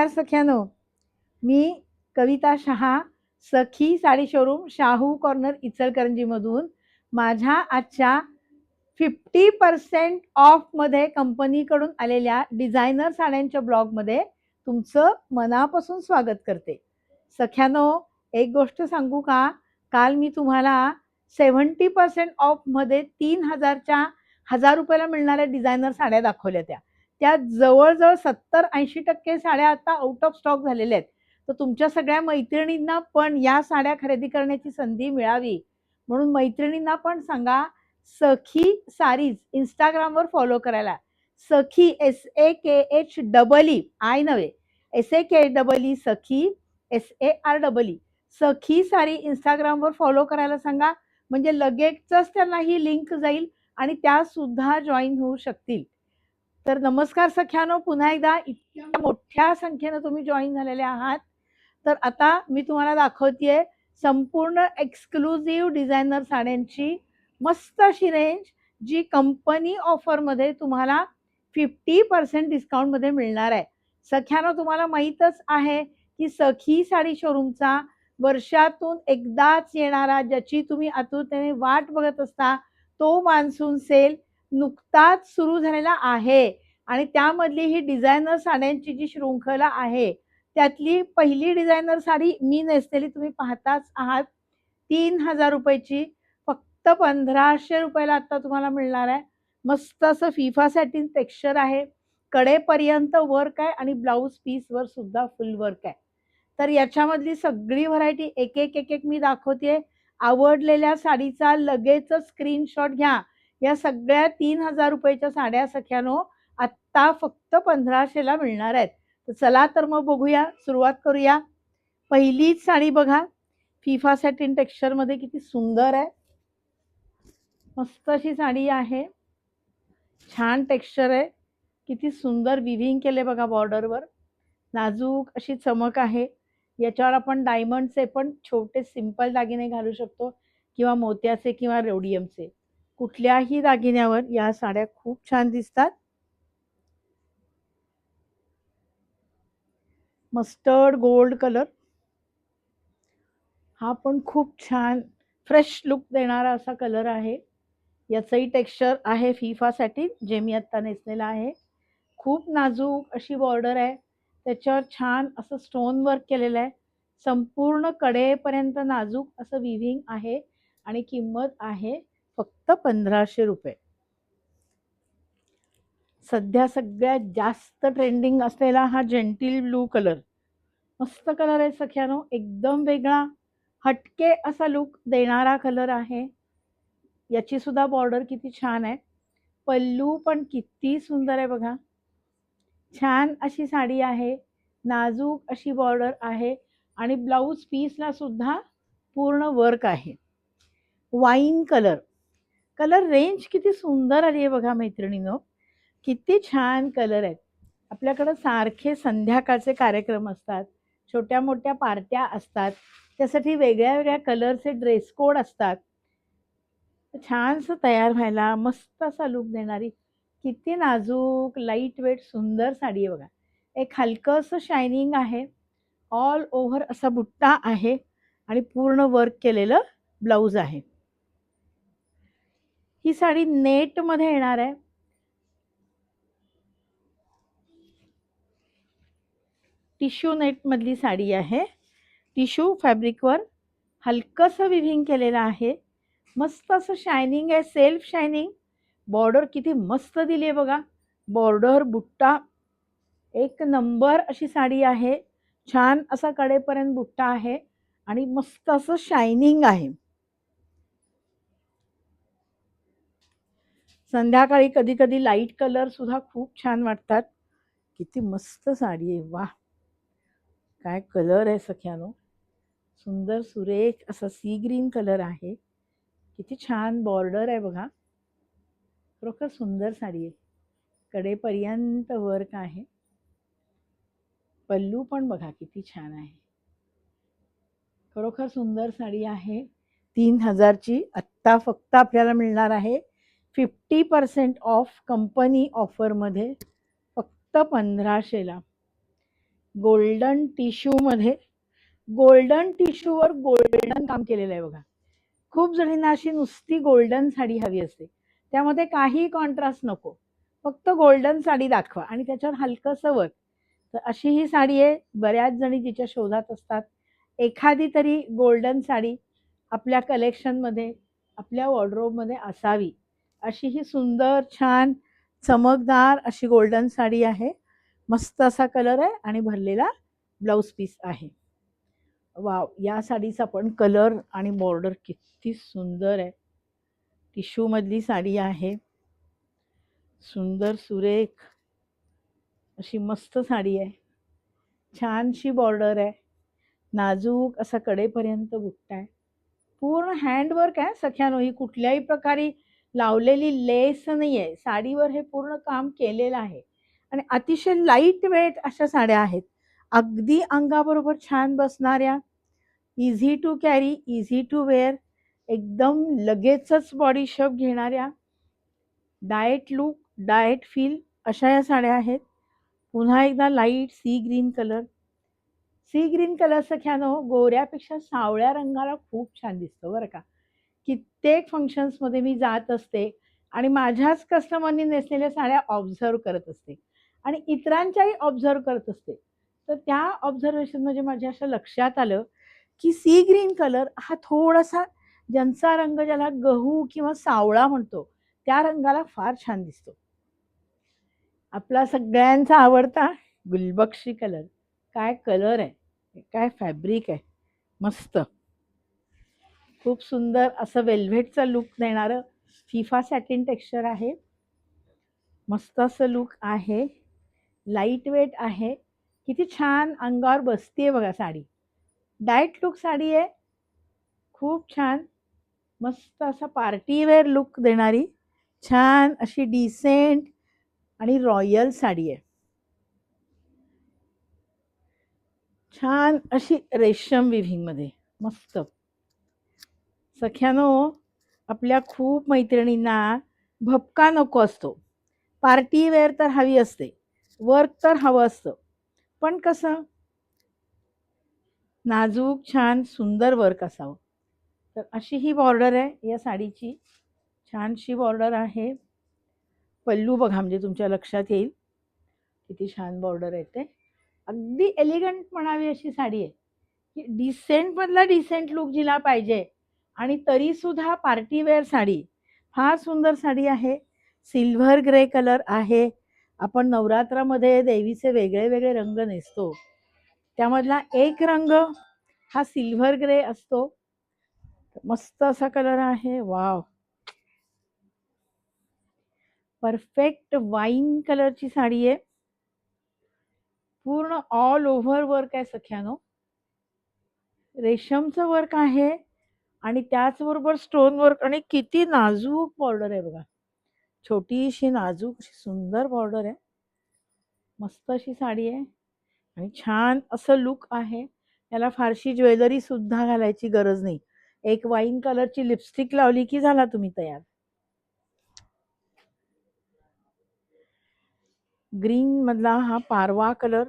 सख्यानो, मी कविता शहा, सखी sari showroom, Shahu corner, Ichalkaranji मधून माझ्या आजच्या 50% ऑफ मध्ये कंपनीकडून आलेल्या डिझायनर साड्यांच्या ब्लॉगमध्ये तुमचं मनापासून स्वागत करते. सख्यानो, एक गोष्ट सांगू का? काल मी तुम्हाला 70% ऑफ मध्ये 3000च्या 1000 रुपयाला मिळणाऱ्या डिझायनर साड्या दाखवल्या त्या जवळजवळ 70-80% साड्या आता आउट ऑफ स्टॉक झालेल्या आहेत. तर तुमच्या सगळ्या मैत्रिणींना पण या साड्या खरेदी करण्याची संधी मिळावी म्हणून मैत्रिणींना पण सांगा, सखी सारीज इंस्टाग्रामवर फॉलो करायला. सखी SAKHEE आय नव्हे, SAKEE सखी SAREE सखी सारी इंस्टाग्रामवर फॉलो करायला सांगा. म्हणजे लगेचच त्यांना ही लिंक जाईल आणि त्या सुद्धा जॉईन होऊ शकतील. तर नमस्कार सख्यानो, पुन्हा एकदा इतक्या मोठ्या संख्येने तुम्ही जॉईन झालेले आहात. तर आता मी तुम्हाला दाखवतेय संपूर्ण एक्सक्लुझिव्ह डिझायनर साड्यांची मस्त अशी रेंज, जी कंपनी ऑफर मध्ये तुम्हाला 50% डिस्काउंट मध्ये मिळणार आहे. सख्यानो, तुम्हाला माहीतच आहे की सखी साडी शोरूमचा वर्षातून एकदाच येणारा, ज्याची तुम्ही आतुरतेने वाट बघत असता, तो मान्सून सेल नुकताच सुरू झालेला आहे आणि त्यामधली ही डिझायनर साड्यांची जी शृंखला आहे त्यातली पहिली डिझायनर साडी मी नेसलेली तुम्ही पाहताच आहात. 3000 रुपयाची फक्त 1500 रुपयाला आता तुम्हाला मिळणार आहे. मस्त असं फिफा सॅटिन टेक्स्चर आहे, कडेपर्यंत वर्क आहे आणि ब्लाऊज पीस वर सुद्धा फुल वर्क आहे. तर याच्यामधली सगळी व्हरायटी एक एक मी दाखवते. आवडलेल्या साडीचा लगेचच स्क्रीनशॉट घ्या. या सगळ्या 3000 रुपयाच्या साड्या सख्यानो आत्ता फक्त 1500 ला मिळणार आहेत. तर चला तर मग बघूया, सुरुवात करूया. पहिलीच साडी बघा, फिफा सॅटिन टेक्स्चर मध्ये किती सुंदर आहे. मस्त अशी साडी आहे, छान टेक्स्चर आहे, किती सुंदर विविंग केले बघा बॉर्डरवर, नाजूक अशी चमक आहे. याच्यावर आपण डायमंडचे पण छोटे सिंपल दागिने घालू शकतो किंवा मोत्याचे किंवा रोडियमचे, कुठल्याही दागिन्यावर या साड्या खूप छान दिसतात. मस्टर्ड गोल्ड कलर हा पण खूप छान फ्रेश लुक देणारा असा कलर आहे. याचंही टेक्स्चर आहे फिफा सॅटिन, जे मी आता नेसलेला आहे. खूप नाजूक अशी बॉर्डर आहे, त्याच्यावर छान असं स्टोन वर्क केलेलं आहे. संपूर्ण कडेपर्यंत नाजूक असं विविंग आहे आणि किंमत आहे फक्त 1500 रुपये. सध्या सगळ्यात जास्त ट्रेंडिंग असलेला हा जेंटिल ब्लू कलर, मस्त कलर आहे सख्यानो, एकदम वेगळा हटके असा लुक देणारा कलर आहे. याची सुद्धा बॉर्डर किती छान आहे, पल्लू पण किती सुंदर आहे बघा. छान अशी साडी आहे, नाजूक अशी बॉर्डर आहे आणि ब्लाऊज पीसला सुद्धा पूर्ण वर्क आहे. वाईन कलर, कलर रेंज किती सुंदर आली आहे बघा मैत्रिणींनो, किती छान कलर आहेत. आपल्याकडे सारखे संध्याकाळचे कार्यक्रम असतात, छोट्या मोठ्या पार्ट्या असतात, त्यासाठी वेगळ्या वेगळ्या कलरचे ड्रेस कोड असतात. छानसं तयार व्हायला मस्त असा लुक देणारी किती नाजूक लाईट वेट सुंदर साडी आहे बघा. एक हलकंसं शायनिंग आहे, ऑल ओव्हर असा बुट्टा आहे आणि पूर्ण वर्क केलेलं ब्लाऊज आहे. ही साडी नेट मध्ये येणार आहे. टिश्यू नेट मधली साडी आहे. टिश्यू फॅब्रिकवर हलकंसं विविंग केलेलं आहे, मस्त असं शायनिंग आहे, सेल्फ शायनिंग. बॉर्डर किती मस्त दिली आहे बघा, बॉर्डर बुट्टा एक नंबर अशी साडी आहे. छान असा कडेपर्यंत बुट्टा आहे आणि मस्त असं शायनिंग आहे. संध्याकाळी कधी कधी लाईट कलर सुद्धा खूप छान वाटतात. किती मस्त साडी आहे, वा काय कलर आहे सख्यानो, सुंदर सुरेख असा सी ग्रीन कलर आहे. किती छान बॉर्डर आहे बघा, खरोखर सुंदर साडी आहे. कडेपर्यंत वर्क आहे, पल्लू पण बघा किती छान आहे. खरोखर सुंदर साडी आहे. 3000ची आत्ता फक्त आपल्याला मिळणार आहे 50% ऑफ कंपनी ऑफर मध्ये फक्त 1500 ला. गोल्डन टिश्यू मध्ये, गोल्डन टिश्यूवर गोल्डन काम केलेलं आहे बघा. खूप जणींना अशी नुसती गोल्डन साडी हवी असते, त्यामध्ये काही कॉन्ट्रास्ट नको, फक्त गोल्डन साडी दाखवा आणि त्याच्यावर हलकंसं वर्क. तर अशी ही साडी आहे. बऱ्याच जणी तिच्या शोधात असतात. एखादी तरी गोल्डन साडी आपल्या कलेक्शनमध्ये, आपल्या वॉर्डरोबमध्ये असावी, अशी ही सुंदर छान चमकदार अशी गोल्डन साडी आहे. मस्त असा कलर आहे आणि भरलेला ब्लाऊज पीस आहे. वाव, या साडीचा पण कलर आणि बॉर्डर किती सुंदर आहे. टिश्यू मधली साडी आहे, सुंदर सुरेख अशी मस्त साडी आहे. छानशी बॉर्डर आहे, नाजूक असा कडेपर्यंत बुट्टा आहे. पूर्ण हँडवर्क आहे सख्यानो. ही कुठल्याही प्रकारे लावलेली लेस नाही आहे, साडीवर हे पूर्ण काम केलेलं आहे आणि अतिशय लाईट वेट अशा साड्या आहेत. अगदी अंगाबरोबर छान बसणाऱ्या, easy to carry, easy to wear, एकदम लगेचच बॉडी शेप घेणाऱ्या, डाएट लुक, डाएट फील अशा या साड्या आहेत. पुन्हा एकदा light sea green colour. Sea green colour सख्यानो गोऱ्यापेक्षा सावळ्या रंगाला खूप छान दिसतो बरं का. कित्येक फंक्शन्समध्ये मी जात असते आणि माझ्याच कस्टमरनी नेसलेल्या साड्या ऑब्झर्व करत असते आणि इतरांच्याही ऑब्झर्व करत असते. तर त्या ऑब्झर्वेशन म्हणजे माझ्या असं लक्षात आलं की सी ग्रीन कलर हा थोडासा, ज्यांचा रंग ज्याला गहू किंवा सावळा म्हणतो त्या रंगाला फार छान दिसतो. आपला सगळ्यांचा आवडता गुलबक्षी कलर. काय कलर आहे, काय फॅब्रिक आहे, मस्त. खूप सुंदर असं वेल्व्हेटचा लुक देणारं फिफा सॅटिन टेक्स्चर आहे. मस्त असं लुक आहे, लाईट वेट आहे. किती छान अंगावर बसतीये बघा साडी. डाएट लुक साडी आहे, खूप छान. मस्त असा पार्टी वेअर लुक देणारी छान अशी डिसेंट आणि रॉयल साडी आहे. छान अशी रेशम विव्हिंग मध्ये, मस्त. सख्यानो, आपल्या खूप मैत्रिणींना भपका नको असतो. पार्टी वेअर तर हवी असते, वर्क तर हवं असतं, पण कसं नाजूक छान सुंदर वर्क असावं. तर अशी ही बॉर्डर आहे या साडीची, छानशी बॉर्डर आहे. पल्लू बघा म्हणजे तुमच्या लक्षात येईल किती छान बॉर्डर आहे ते. अगदी एलिगंट म्हणावी अशी साडी आहे, की डिसेंट मधला डिसेंट लुक जिला पाहिजे आणि तरी सुद्धा पार्टी वेअर साडी. फार सुंदर साडी आहे. सिल्व्हर ग्रे कलर आहे. आपण नवरात्रामध्ये देवीचे वेगळे वेगळे रंग नेसतो, त्यामधला एक रंग हा सिल्व्हर ग्रे असतो. मस्त असा कलर आहे. वाव, परफेक्ट वाईन कलरची साडी आहे. पूर्ण ऑल ओव्हर वर्क आहे सख्यानो, रेशमचं वर्क आहे आणि त्याचबरोबर स्टोन वर्क आणि किती नाजूक बॉर्डर आहे बघा. छोटीशी नाजूक अशी सुंदर बॉर्डर आहे. मस्त अशी साडी आहे आणि छान असं लुक आहे. याला फारशी ज्वेलरी सुद्धा घालायची गरज नाही. एक वाईन कलरची लिपस्टिक लावली की झाला तुम्ही तयार. ग्रीन मधला हा पारवा कलर